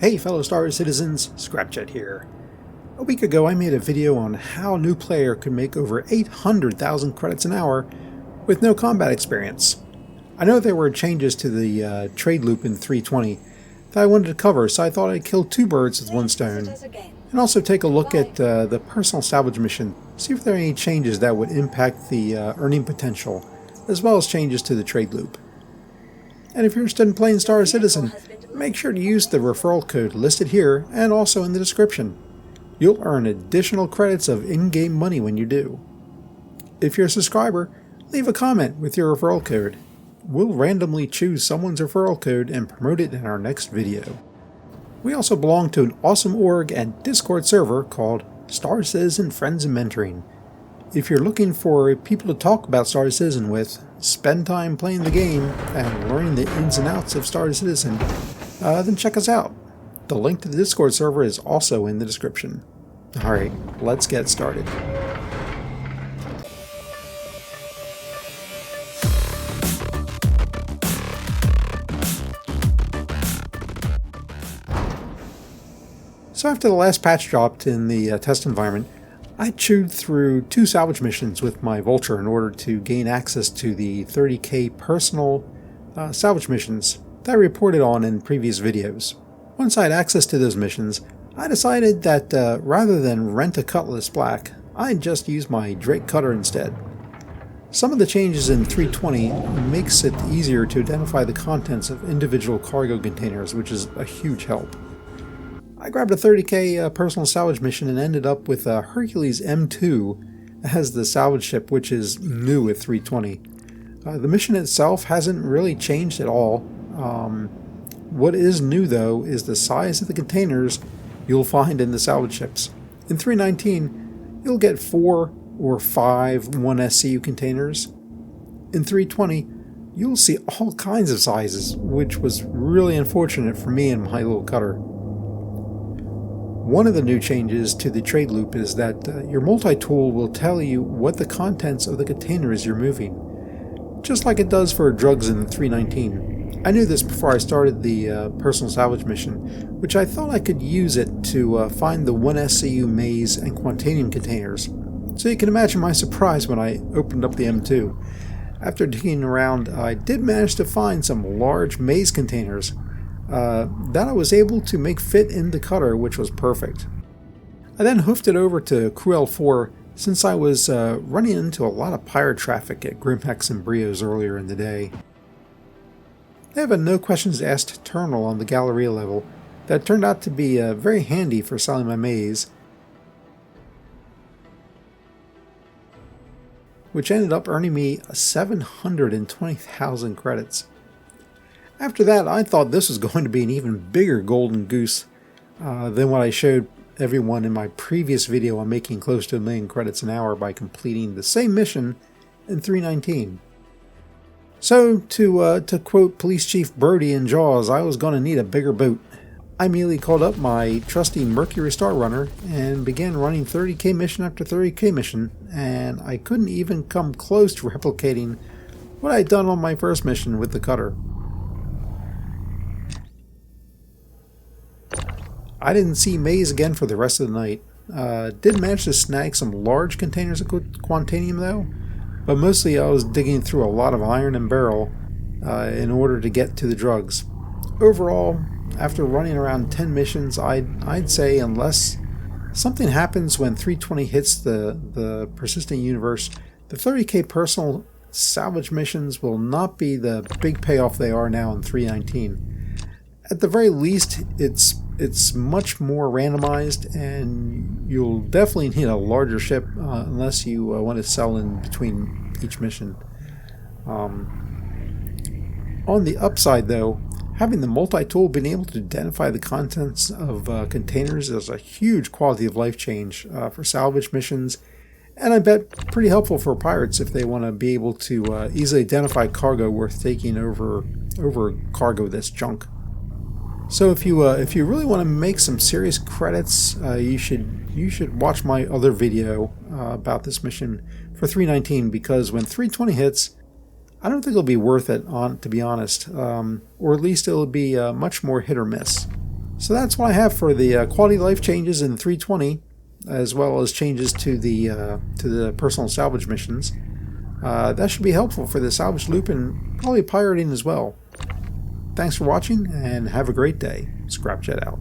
Hey fellow Star Citizens, Scrapjet here. A week ago I made a video on how a new player could make over 800,000 credits an hour with no combat experience. I know there were changes to the trade loop in 320 that I wanted to cover, so I thought I'd kill two birds with one stone, and also take a look at the personal salvage mission, see if there are any changes that would impact the earning potential, as well as changes to the trade loop. And if you're interested in playing Star Citizen, make sure to use the referral code listed here and also in the description. You'll earn additional credits of in-game money when you do. If you're a subscriber, leave a comment with your referral code. We'll randomly choose someone's referral code and promote it in our next video. We also belong to an awesome org and Discord server called Star Citizen Friends and Mentoring. If you're looking for people to talk about Star Citizen with, spend time playing the game, and learning the ins and outs of Star Citizen, then check us out. The link to the Discord server is also in the description. Alright, let's get started. So after the last patch dropped in the test environment, I chewed through 2 salvage missions with my Vulture in order to gain access to the 30k personal salvage missions that I reported on in previous videos. Once I had access to those missions, I decided that rather than rent a Cutlass Black, I'd just use my Drake Cutter instead. Some of the changes in 320 makes it easier to identify the contents of individual cargo containers, which is a huge help. I grabbed a 30k personal salvage mission and ended up with a Hercules M2 as the salvage ship, which is new with 320. The mission itself hasn't really changed at all. What is new though is the size of the containers you'll find in the salvage ships. In 319, you'll get 4 or 5 1SCU containers. In 320, you'll see all kinds of sizes, which was really unfortunate for me and my little cutter. One of the new changes to the trade loop is that your multi-tool will tell you what the contents of the container is you're moving, just like it does for drugs in 319. I knew this before I started the personal salvage mission, which I thought I could use it to find the 1SCU maze and Quantanium containers. So you can imagine my surprise when I opened up the M2. After digging around, I did manage to find some large maze containers that I was able to make fit in the cutter, which was perfect. I then hoofed it over to Crew L4 since I was running into a lot of pirate traffic at Grimhex and Brios earlier in the day. They have a no questions asked terminal on the Galleria level that turned out to be very handy for selling my maze, which ended up earning me 720,000 credits. After that, I thought this was going to be an even bigger golden goose than what I showed everyone in my previous video on making close to 1 million credits an hour by completing the same mission in 319. So, to quote Police Chief Brody in Jaws, I was going to need a bigger boat. I immediately called up my trusty Mercury Star Runner and began running 30k mission after 30k mission, and I couldn't even come close to replicating what I'd done on my first mission with the cutter. I didn't see maze again for the rest of the night. Did manage to snag some large containers of Quantanium though, but mostly I was digging through a lot of iron and barrel in order to get to the drugs. Overall, after running around 10 missions, I'd say unless something happens when 320 hits the persistent universe, the 30k personal salvage missions will not be the big payoff they are now in 319. At the very least, it's much more randomized, and you'll definitely need a larger ship unless you want to sell in between each mission. On the upside though, having the multi-tool being able to identify the contents of containers is a huge quality of life change for salvage missions, and I bet pretty helpful for pirates if they want to be able to easily identify cargo worth taking over cargo that's junk. So if you really want to make some serious credits, you should watch my other video about this mission for 319, because when 320 hits, I don't think it'll be worth it, to be honest, or at least it'll be much more hit or miss. So that's what I have for the quality of life changes in 320, as well as changes to the personal salvage missions. That should be helpful for the salvage loop and probably pirating as well. Thanks for watching and have a great day. Scrapjet out.